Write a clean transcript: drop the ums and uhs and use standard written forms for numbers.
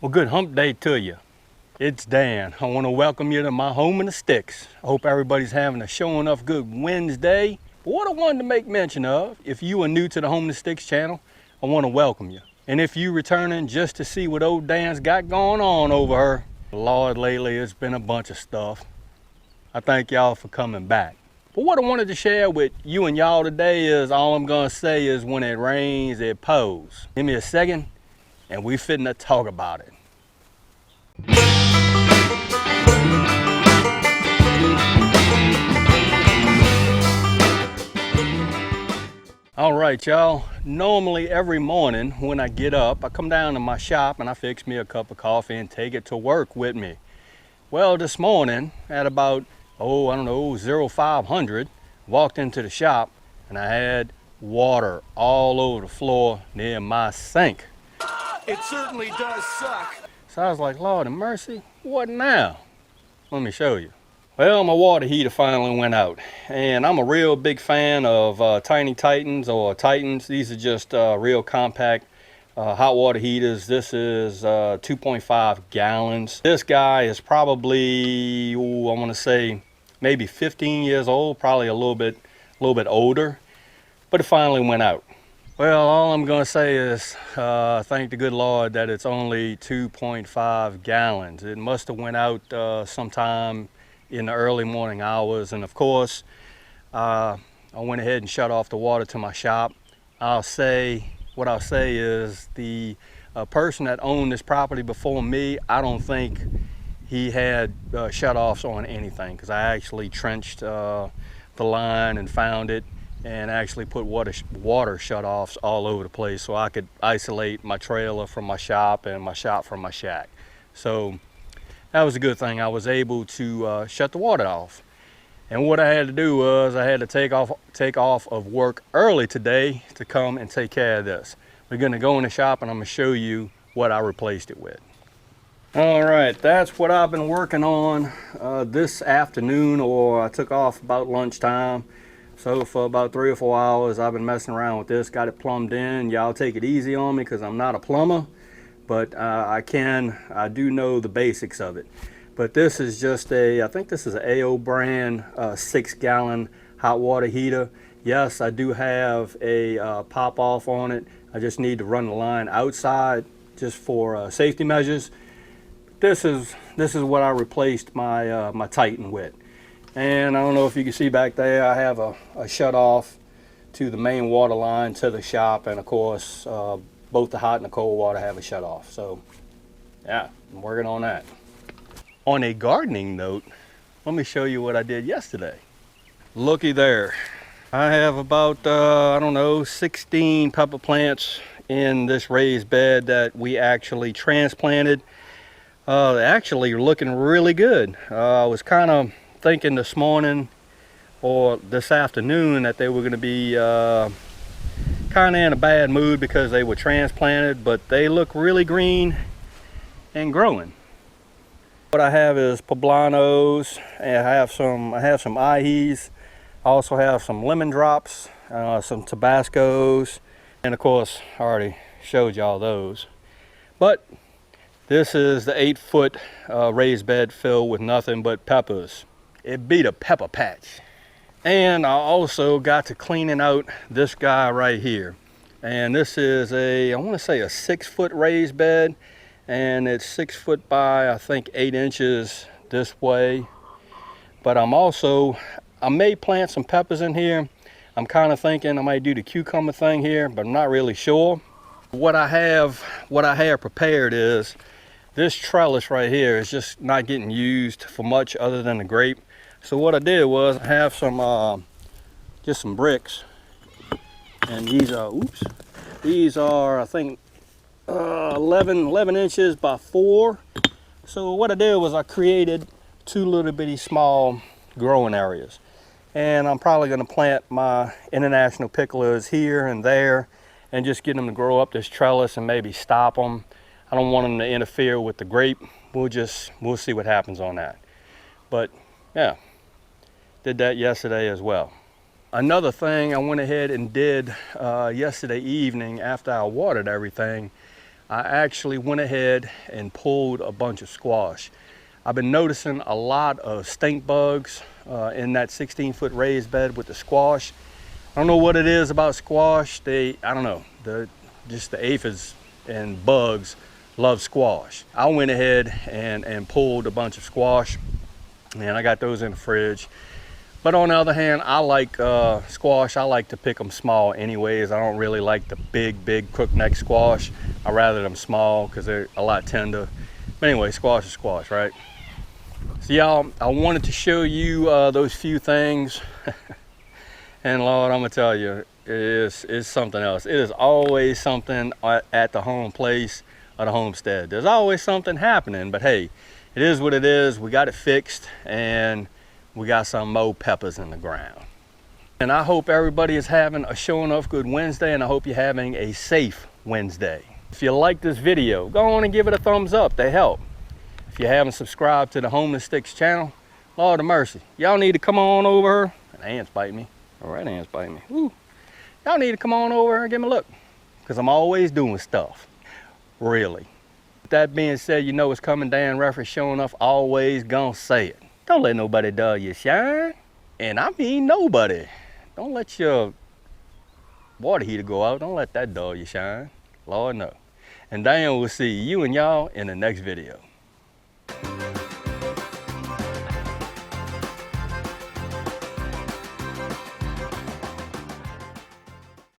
Well, good hump day to you. It's Dan. I want to welcome you to my home in the sticks. I hope everybody's having a show enough good Wednesday. But what I wanted to make mention of, if you are new to the Home in the Sticks channel, I want to welcome you. And if you returning just to see what old Dan's got going on over her, Lord, lately it's been a bunch of stuff. I thank y'all for coming back. But what I wanted to share with you and y'all today is all I'm gonna say is when it rains, it pours. Give me a second and we finna talk about it. All right, y'all. Normally every morning when I get up, I come down to my shop and I fix me a cup of coffee and take it to work with me. Well, this morning at about, 0500, walked into the shop and I had water all over the floor near my sink. It certainly does suck. So I was like, Lord of mercy, what now? Let me show you. Well, my water heater finally went out, and I'm a real big fan of Tiny Titans or Titans. These are just real compact hot water heaters. This is 2.5 gallons. This guy is probably, I want to say maybe 15 years old, probably a little bit older, but it finally went out. Well, all I'm gonna say is thank the good Lord that it's only 2.5 gallons. It must have went out sometime in the early morning hours, and of course I went ahead and shut off the water to my shop. What I'll say is the person that owned this property before me, I don't think he had shut-offs on anything, because I actually trenched the line and found it and actually put water shut-offs all over the place so I could isolate my trailer from my shop and my shop from my shack. So that was a good thing. I was able to shut the water off. And what I had to do was I had to take off of work early today to come and take care of this. We're gonna go in the shop and I'm gonna show you what I replaced it with. All right, that's what I've been working on this afternoon, or I took off about lunchtime. So for about 3 or 4 hours, I've been messing around with this, got it plumbed in. Y'all take it easy on me because I'm not a plumber, but I do know the basics of it. But this is just I think this is an AO brand 6-gallon hot water heater. Yes, I do have a pop off on it. I just need to run the line outside just for safety measures. This is what I replaced my my Titan with. And I don't know if you can see back there, I have a shut off to the main water line to the shop, and of course both the hot and the cold water have a shut off. So yeah, I'm working on that. On a gardening note, let me show you what I did yesterday. Looky there. I have about 16 pepper plants in this raised bed that we actually transplanted. They're actually looking really good. I was kind of thinking this morning or this afternoon that they were going to be kind of in a bad mood because they were transplanted, but they look really green and growing. What I have is poblanos, and I have some ihis. I also have some lemon drops, some Tabascos, and of course I already showed y'all those. But this is the 8-foot raised bed filled with nothing but peppers. It beat a pepper patch. And I also got to cleaning out this guy right here. And this is I want to say a 6-foot raised bed. And it's 6 foot by, I think, 8 inches this way. But I may plant some peppers in here. I'm kind of thinking I might do the cucumber thing here, but I'm not really sure. What I have prepared is this trellis right here is just not getting used for much other than the grape. So what I did was I have some just some bricks, and these are I think 11 inches by 4. So what I did was I created 2 little bitty small growing areas, and I'm probably going to plant my international picklers here and there and just get them to grow up this trellis and maybe stop them. I don't want them to interfere with the grape. We'll see what happens on that. But yeah, did that yesterday as well. Another thing I went ahead and did yesterday evening after I watered everything, I actually went ahead and pulled a bunch of squash. I've been noticing a lot of stink bugs in that 16-foot raised bed with the squash. I don't know what it is about squash. I don't know, just the aphids and bugs love squash. I went ahead and pulled a bunch of squash, and I got those in the fridge. But on the other hand, I like squash. I like to pick them small anyways. I don't really like the big crookneck squash. I rather them small because they're a lot tender. But anyway, squash is squash, right? So y'all, I wanted to show you those few things. And Lord, I'm gonna tell you, it's something else. It is always something at the home place or the homestead. There's always something happening, but hey, it is what it is. We got it fixed, and we got some more peppers in the ground. And I hope everybody is having a Sure Enough Good Wednesday, and I hope you're having a safe Wednesday. If you like this video, go on and give it a thumbs up. They help. If you haven't subscribed to the Homeless Sticks channel, Lord of mercy, y'all need to come on over here. An ant's biting me. All right, ant's biting me. Woo. Y'all need to come on over here and give me a look, because I'm always doing stuff. Really. With that being said, you know it's coming down. Reference Sure Enough, always gonna say it. Don't let nobody dull your shine. And I mean nobody. Don't let your water heater go out. Don't let that dull your shine. Lord no. And Dan will see you and y'all in the next video.